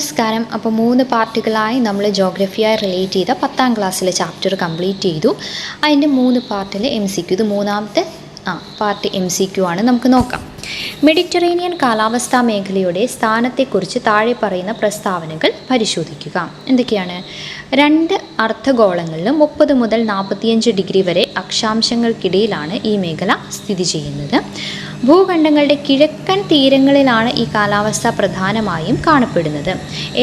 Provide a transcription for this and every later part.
നമസ്കാരം. അപ്പോൾ 3 പാർട്ടുകളായി നമ്മൾ ജോഗ്രഫിയായി റിലേറ്റ് ചെയ്ത 10ാം ക്ലാസ്സിലെ ചാപ്റ്റർ കംപ്ലീറ്റ് ചെയ്തു. അതിൻ്റെ 3 പാർട്ടിൽ MCQ, ഇത് മൂന്നാമത്തെ പാർട്ട് MCQ ആണ്. നമുക്ക് നോക്കാം. മെഡിറ്ററേനിയൻ കാലാവസ്ഥാ മേഖലയുടെ സ്ഥാനത്തെക്കുറിച്ച് താഴെ പറയുന്ന പ്രസ്താവനകൾ പരിശോധിക്കുക. എന്തൊക്കെയാണ്? 2 അർദ്ധഗോളങ്ങളിലും 30 മുതൽ 45 ഡിഗ്രി വരെ അക്ഷാംശങ്ങൾക്കിടയിലാണ് ഈ മേഖല സ്ഥിതി ചെയ്യുന്നത്. ഭൂഖണ്ഡങ്ങളുടെ കിഴക്കൻ തീരങ്ങളിലാണ് ഈ കാലാവസ്ഥ പ്രധാനമായും കാണപ്പെടുന്നത്.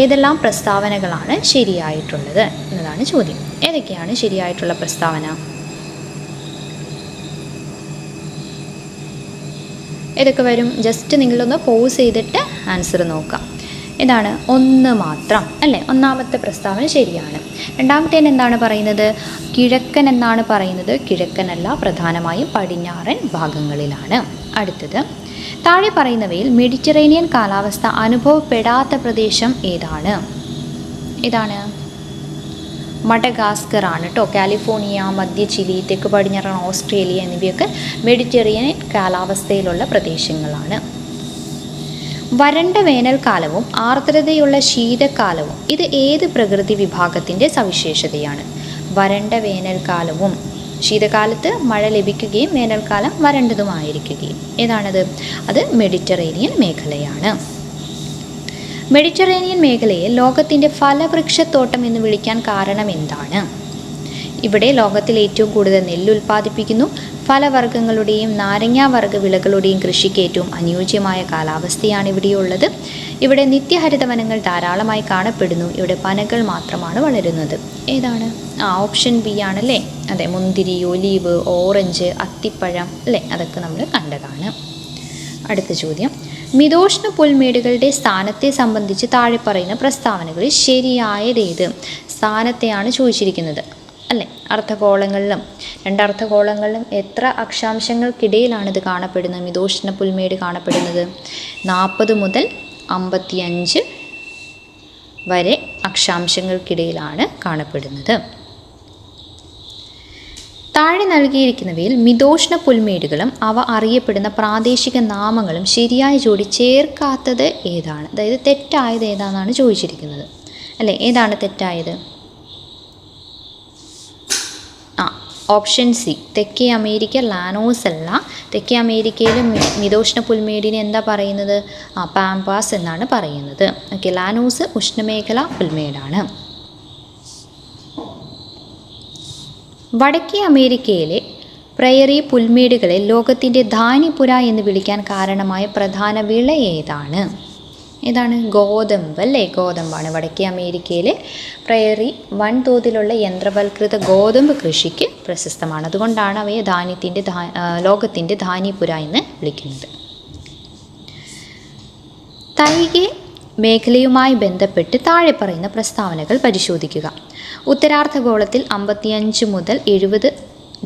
ഏതെല്ലാം പ്രസ്താവനകളാണ് ശരിയായിട്ടുള്ളത് എന്നതാണ് ചോദ്യം. ഏതൊക്കെയാണ് ശരിയായിട്ടുള്ള പ്രസ്താവന? ഏതൊക്കെ വരും? ജസ്റ്റ് നിങ്ങളൊന്ന് പോസ് ചെയ്തിട്ട് ആൻസർ നോക്കാം. ഇതാണ് 1 മാത്രം അല്ലേ? ഒന്നാമത്തെ പ്രസ്താവന ശരിയാണ്. രണ്ടാമത്തേന് എന്താണ് പറയുന്നത്? കിഴക്കൻ എന്നാണ് പറയുന്നത്. കിഴക്കനല്ല, പ്രധാനമായും പടിഞ്ഞാറൻ ഭാഗങ്ങളിലാണ്. അടുത്തത്, താഴെ പറയുന്നവയിൽ മെഡിറ്ററേനിയൻ കാലാവസ്ഥ അനുഭവപ്പെടാത്ത പ്രദേശം ഏതാണ്? മഡഗാസ്കർ ആണ് കേട്ടോ. കാലിഫോർണിയ, മധ്യ ചിലി, തെക്ക് പടിഞ്ഞാറൻ ഓസ്ട്രേലിയ എന്നിവയൊക്കെ മെഡിറ്ററേനിയൻ കാലാവസ്ഥയിലുള്ള പ്രദേശങ്ങളാണ്. വരണ്ട വേനൽക്കാലവും ആർദ്രതയുള്ള ശീതകാലവും ഇത് ഏത് പ്രകൃതി വിഭാഗത്തിൻ്റെ സവിശേഷതയാണ്? വരണ്ട വേനൽക്കാലവും, ശീതകാലത്ത് മഴ ലഭിക്കുകയും വേനൽക്കാലം വരണ്ടതുമായിരിക്കുകയും. ഏതാണത്? അത് മെഡിറ്ററേനിയൻ മേഖലയാണ്. മെഡിറ്ററേനിയൻ മേഖലയെ ലോകത്തിൻ്റെ ഫലവൃക്ഷത്തോട്ടം എന്ന് വിളിക്കാൻ കാരണം എന്താണ്? ഇവിടെ ലോകത്തിൽ ഏറ്റവും കൂടുതൽ നെല്ല് ഉൽപ്പാദിപ്പിക്കുന്നു. ഫലവർഗ്ഗങ്ങളുടെയും നാരങ്ങാവർഗ്ഗ വിളകളുടെയും കൃഷിക്ക് ഏറ്റവും അനുയോജ്യമായ കാലാവസ്ഥയാണ് ഇവിടെയുള്ളത്. ഇവിടെ നിത്യഹരിത വനങ്ങൾ ധാരാളമായി കാണപ്പെടുന്നു. ഇവിടെ പനകൾ മാത്രമാണ് വളരുന്നത്. ഏതാണ്? ഓപ്ഷൻ ബി ആണല്ലേ. അതെ, മുന്തിരി, ഒലീവ്, ഓറഞ്ച്, അത്തിപ്പഴം അല്ലേ, അതൊക്കെ നമ്മൾ കണ്ടതാണ്. അടുത്ത ചോദ്യം, മിതോഷ്ണ പുൽമേടുകളുടെ സ്ഥാനത്തെ സംബന്ധിച്ച് താഴെ പറയുന്ന പ്രസ്താവനകളിൽ ശരിയായതേത്? സ്ഥാനത്തെയാണ് ചോദിച്ചിരിക്കുന്നത് അല്ലേ? അർദ്ധഗോളങ്ങളിലും 2 അർദ്ധഗോളങ്ങളിലും എത്ര അക്ഷാംശങ്ങൾക്കിടയിലാണ് ഇത് കാണപ്പെടുന്നത്? മിതോഷ്ണ പുൽമേട് കാണപ്പെടുന്നത് 40 മുതൽ 55 വരെ അക്ഷാംശങ്ങൾക്കിടയിലാണ് കാണപ്പെടുന്നത്. താഴെ നൽകിയിരിക്കുന്നവയിൽ മിതോഷ്ണ പുൽമേടുകളും അവ അറിയപ്പെടുന്ന പ്രാദേശിക നാമങ്ങളും ശരിയായ ജോഡി ചേർക്കാത്തത് ഏതാണ്? അതായത് തെറ്റായത് ഏതാണെന്നാണ് ചോദിച്ചിരിക്കുന്നത് അല്ലേ? ഏതാണ് തെറ്റായത്? ഓപ്ഷൻ സി, തെക്കേ അമേരിക്ക ലാനോസ് അല്ല. തെക്കേ അമേരിക്കയിൽ മിതോഷ്ണ പുൽമേടിനെ എന്താ പറയുന്നത്? പാമ്പാസ് എന്നാണ് പറയുന്നത്. ഓക്കെ, ലാനോസ് ഉഷ്ണമേഖല പുൽമേടാണ്. വടക്കേ അമേരിക്കയിലെ പ്രയറി പുൽമേടുകളെ ലോകത്തിൻ്റെ ധാന്യപ്പുര എന്ന് വിളിക്കാൻ കാരണമായ പ്രധാന വിള ഏതാണ്? ഗോതമ്പ് അല്ലേ? ഗോതമ്പാണ് വടക്കേ അമേരിക്കയിലെ പ്രയറി വൻതോതിലുള്ള യന്ത്രവൽകൃത ഗോതമ്പ് കൃഷിക്ക് പ്രശസ്തമാണ്. അതുകൊണ്ടാണ് അവയെ ലോകത്തിൻ്റെ ധാന്യപ്പുര എന്ന് വിളിക്കുന്നത്. തൈഗെ മേഖലയുമായി ബന്ധപ്പെട്ട് താഴെ പറയുന്ന പ്രസ്താവനകൾ പരിശോധിക്കുക. ഉത്തരാർദ്ധഗോളത്തിൽ 55 മുതൽ 70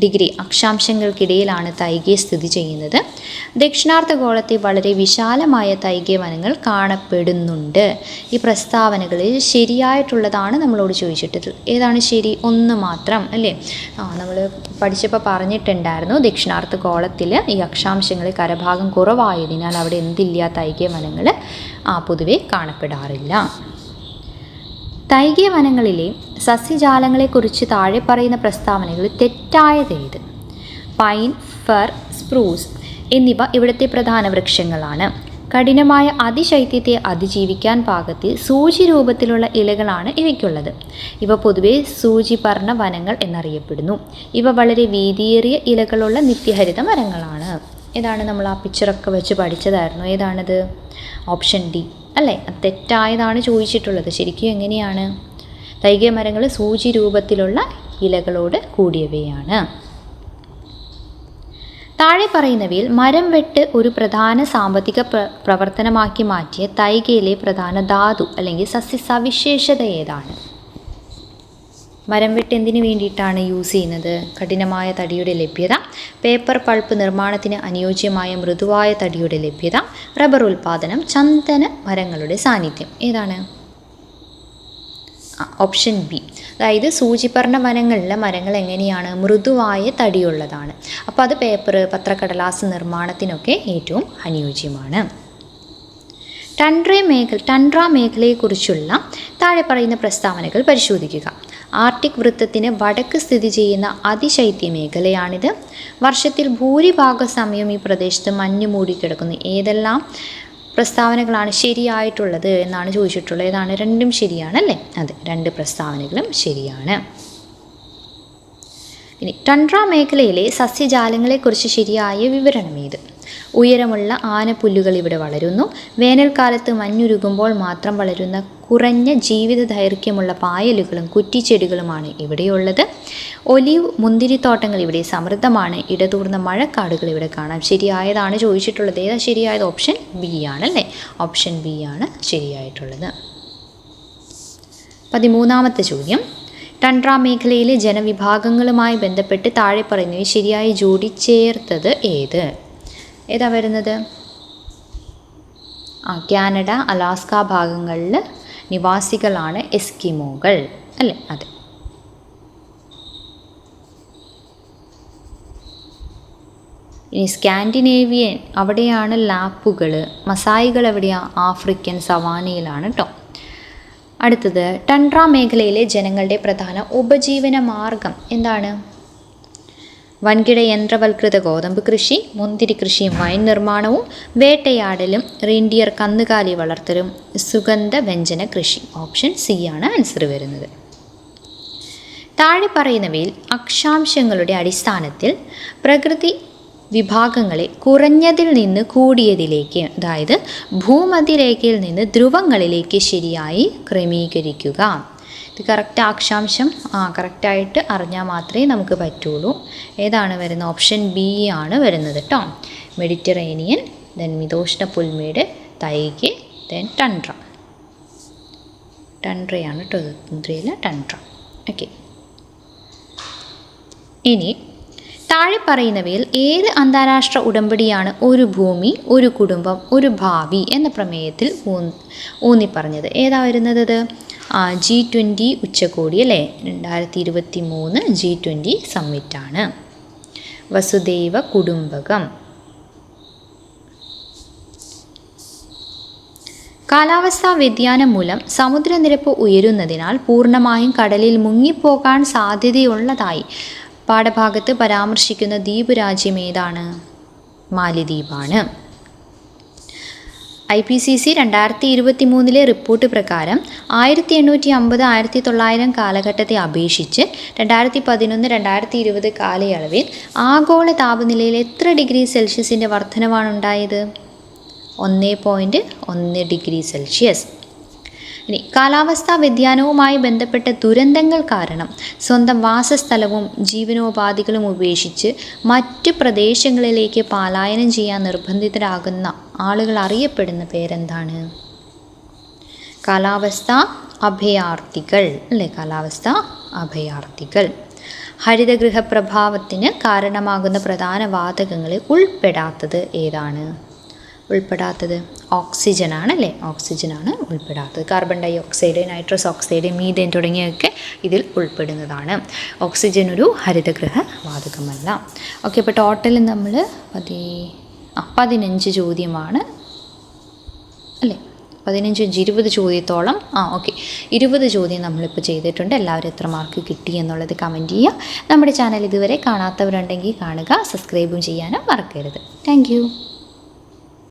ഡിഗ്രി അക്ഷാംശങ്ങൾക്കിടയിലാണ് തൈഗെ സ്ഥിതി ചെയ്യുന്നത്. ദക്ഷിണാർദ്ധഗോളത്തിൽ വളരെ വിശാലമായ തൈഗെ വനങ്ങൾ കാണപ്പെടുന്നുണ്ട്. ഈ പ്രസ്താവനകളിൽ ശരിയായിട്ടുള്ളതാണ് നമ്മളോട് ചോദിച്ചിട്ടത്. ഏതാണ് ശരി? 1 മാത്രം അല്ലേ? നമ്മൾ പഠിച്ചപ്പോൾ പറഞ്ഞിട്ടുണ്ടായിരുന്നു, ദക്ഷിണാർദ്ധഗോളത്തിൽ ഈ അക്ഷാംശങ്ങളിൽ കരഭാഗം കുറവായതിനാൽ അവിടെ എന്തില്ല? തൈഗെ വനങ്ങൾ പൊതുവെ കാണപ്പെടാറില്ല. തൈഗെ വനങ്ങളിലെ സസ്യജാലങ്ങളെക്കുറിച്ച് താഴെ പറയുന്ന പ്രസ്താവനകൾ തെറ്റായതേത്? പൈൻ, ഫർ, സ്പ്രൂസ് എന്നിവ ഇവിടുത്തെ പ്രധാന വൃക്ഷങ്ങളാണ്. കഠിനമായ അതിശൈത്യത്തെ അതിജീവിക്കാൻ പാകത്തിൽ സൂചി രൂപത്തിലുള്ള ഇലകളാണ് ഇവയ്ക്കുള്ളത്. ഇവ പൊതുവെ സൂചിപർണ വനങ്ങൾ എന്നറിയപ്പെടുന്നു. ഇവ വളരെ വീതിയേറിയ ഇലകളുള്ള നിത്യഹരിത മരങ്ങളാണ്. ഏതാണ്? നമ്മൾ ആ പിക്ചറൊക്കെ വെച്ച് പഠിച്ചതായിരുന്നു. ഏതാണിത്? ഓപ്ഷൻ ഡി അല്ലേ? തെറ്റായതാണ് ചോദിച്ചിട്ടുള്ളത്. ശരിക്കും എങ്ങനെയാണ്? തൈഗെ മരങ്ങൾ സൂചി രൂപത്തിലുള്ള ഇലകളോട് കൂടിയവയാണ്. താഴെ പറയുന്നവയിൽ മരം വെട്ട് ഒരു പ്രധാന സാമ്പത്തിക പ്രവർത്തനമാക്കി മാറ്റിയ തൈഗയിലെ പ്രധാന ധാതു അല്ലെങ്കിൽ സസ്യസവിശേഷത ഏതാണ്? മരം വെട്ട് എന്തിനു വേണ്ടിയിട്ടാണ് യൂസ് ചെയ്യുന്നത്? കഠിനമായ തടിയുടെ ലഭ്യത, പേപ്പർ പൾപ്പ് നിർമ്മാണത്തിന് അനുയോജ്യമായ മൃദുവായ തടിയുടെ ലഭ്യത, റബ്ബർ ഉൽപ്പാദനം, ചന്ദന മരങ്ങളുടെ സാന്നിധ്യം. ഏതാണ്? Option B. അതായത് സൂചിപർണ വനങ്ങളിലെ മരങ്ങൾ എങ്ങനെയാണ്? മൃദുവായ തടിയുള്ളതാണ്. അപ്പോൾ അത് പേപ്പർ, പത്രക്കടലാസ് നിർമ്മാണത്തിനൊക്കെ ഏറ്റവും അനുയോജ്യമാണ്. ടണ്ട്ര മേഖലയെക്കുറിച്ചുള്ള താഴെ പറയുന്ന പ്രസ്താവനകൾ പരിശോധിക്കുക. ആർട്ടിക് വൃത്തത്തിന് വടക്ക് സ്ഥിതി ചെയ്യുന്ന അതിശൈത്യ മേഖലയാണിത്. വർഷത്തിൽ ഭൂരിഭാഗ സമയം ഈ പ്രദേശത്ത് മഞ്ഞ് മൂടിക്കിടക്കുന്നു. ഏതെല്ലാം പ്രസ്താവനകളാണ് ശരിയായിട്ടുള്ളത് എന്നാണ് ചോദിച്ചിട്ടുള്ളത്. ഏതാണ്? രണ്ടും ശരിയാണല്ലേ? അതെ, രണ്ട് പ്രസ്താവനകളും ശരിയാണ്. ഇനി ടണ്ട്ര മേഖലയിലെ സസ്യജാലങ്ങളെക്കുറിച്ച് ശരിയായ വിവരണം ഏത്? ഉയരമുള്ള ആനപ്പുല്ലുകൾ ഇവിടെ വളരുന്നു. വേനൽക്കാലത്ത് മഞ്ഞുരുകുമ്പോൾ മാത്രം വളരുന്ന കുറഞ്ഞ ജീവിത ദൈർഘ്യമുള്ള പായലുകളും കുറ്റിച്ചെടികളുമാണ് ഇവിടെയുള്ളത്. ഒലിവ് മുന്തിരിത്തോട്ടങ്ങൾ ഇവിടെ സമൃദ്ധമാണ്. ഇടതൂർന്ന മഴക്കാടുകൾ ഇവിടെ കാണാം. ശരിയായതാണ് ചോദിച്ചിട്ടുള്ളത്. ഏതാ ശരിയായത്? ഓപ്ഷൻ ബി ആണല്ലേ? ഓപ്ഷൻ ബി ആണ് ശരിയായിട്ടുള്ളത്. 13ാമത്തെ ചോദ്യം. ടണ്ട്ര മേഖലയിലെ ജനവിഭാഗങ്ങളുമായി ബന്ധപ്പെട്ട് താഴെ പറയുന്നവ ശരിയായി ജോഡിച്ചേർത്തത് ഏത്? ഏതാ വരുന്നത്? കാനഡ, അലാസ്ക ഭാഗങ്ങളിൽ നിവാസികളാണ് എസ്കിമോകൾ അല്ലേ? അതെ. ഇനി സ്കാൻഡിനേവിയൻ അവിടെയാണ് ലാപ്പുകൾ. മസായികൾ എവിടെയാണ്? ആഫ്രിക്കൻ സവാനയിലാണ് കേട്ടോ. അടുത്തത്, ടണ്ട്ര മേഖലയിലെ ജനങ്ങളുടെ പ്രധാന ഉപജീവന മാർഗം എന്താണ്? വൻകിട യന്ത്രവൽകൃത ഗോതമ്പ് കൃഷി, മുന്തിരി കൃഷിയും വൈൻ നിർമ്മാണവും, വേട്ടയാടലും, റീൻഡിയർ കന്നുകാലി വളർത്തലും, സുഗന്ധ വ്യഞ്ജന കൃഷി. ഓപ്ഷൻ സി ആണ് ആൻസർ വരുന്നത്. താഴെ പറയുന്നവയിൽ അക്ഷാംശങ്ങളുടെ അടിസ്ഥാനത്തിൽ പ്രകൃതി വിഭാഗങ്ങളെ കുറഞ്ഞതിൽ നിന്ന് കൂടിയതിലേക്ക്, അതായത് ഭൂമധ്യരേഖയിൽ നിന്ന് ധ്രുവങ്ങളിലേക്ക് ശരിയായി ക്രമീകരിക്കുക. ഇത് കറക്റ്റ് അക്ഷാംശം കറക്റ്റായിട്ട് അറിഞ്ഞാൽ മാത്രമേ നമുക്ക് പറ്റുള്ളൂ. ഏതാണ് വരുന്നത്? ഓപ്ഷൻ ബി ആണ് വരുന്നത് കേട്ടോ. മെഡിറ്ററേനിയൻ, ദെൻ മിതോഷ്ണ പുൽമേട്, തൈക്, ദെൻ ടണ്ട്രയാണ് കേട്ടോ. തുന്ദ്രയില ടണ്ട്ര. ഓക്കെ. ഇനി താഴെ പറയുന്നവയിൽ ഏത് അന്താരാഷ്ട്ര ഉടമ്പടിയാണ് ഒരു ഭൂമി, ഒരു കുടുംബം, ഒരു ഭാവി എന്ന പ്രമേയത്തിൽ ഊന്നിപ്പറഞ്ഞത്? ഏതാ വരുന്നത്? G20 ഉച്ചകോടി അല്ലേ? 2023 G20 സമ്മിറ്റാണ്. വസുദൈവ കുടുംബകം. കാലാവസ്ഥാ വ്യതിയാനം മൂലം സമുദ്രനിരപ്പ് ഉയരുന്നതിനാൽ പൂർണ്ണമായും കടലിൽ മുങ്ങിപ്പോകാൻ സാധ്യതയുള്ളതായി പാഠഭാഗത്ത് പരാമർശിക്കുന്ന ദ്വീപ് രാജ്യം ഏതാണ്? മാലിദ്വീപാണ്. IPCC 2023 റിപ്പോർട്ട് പ്രകാരം 1850-1900 കാലഘട്ടത്തെ അപേക്ഷിച്ച് 2011-2020 കാലയളവിൽ ആഗോള താപനിലയിൽ എത്ര ഡിഗ്രി സെൽഷ്യസിൻ്റെ വർധനവാണ് ഉണ്ടായത്? 1.1 ഡിഗ്രി സെൽഷ്യസ്. ഇനി കാലാവസ്ഥാ വ്യതിയാനവുമായി ബന്ധപ്പെട്ട ദുരന്തങ്ങൾ കാരണം സ്വന്തം വാസസ്ഥലവും ജീവനോപാധികളും ഉപേക്ഷിച്ച് മറ്റ് പ്രദേശങ്ങളിലേക്ക് പലായനം ചെയ്യാൻ നിർബന്ധിതരാകുന്ന ആളുകൾ അറിയപ്പെടുന്ന പേരെന്താണ്? കാലാവസ്ഥാ അഭയാർത്ഥികൾ അല്ലേ? കാലാവസ്ഥാ അഭയാർത്ഥികൾ. ഹരിതഗൃഹ പ്രഭാവത്തിന് കാരണമാകുന്ന പ്രധാന വാതകങ്ങളിൽ ഉൾപ്പെടാത്തത് ഏതാണ്? ഉൾപ്പെടാത്തത് ഓക്സിജനാണല്ലേ? ഓക്സിജനാണ് ഉൾപ്പെടാത്തത്. Carbon dioxide, nitrous oxide, methane തുടങ്ങിയൊക്കെ ഇതിൽ ഉൾപ്പെടുന്നതാണ്. ഓക്സിജൻ ഒരു ഹരിതഗൃഹ വാതകമല്ല. ഓക്കെ, അപ്പോൾ ടോട്ടൽ നമ്മൾ 15 ചോദ്യമാണ് അല്ലേ? 15-20 ചോദ്യത്തോളം. ഓക്കെ, 20 ചോദ്യം നമ്മളിപ്പോൾ ചെയ്തിട്ടുണ്ട്. എല്ലാവരും എത്ര മാർക്ക് കിട്ടി എന്നുള്ളത് കമൻറ്റ് ചെയ്യുക. നമ്മുടെ ചാനൽ ഇതുവരെ കാണാത്തവരുണ്ടെങ്കിൽ കാണുക, സബ്സ്ക്രൈബും ചെയ്യാനും മറക്കരുത്. താങ്ക്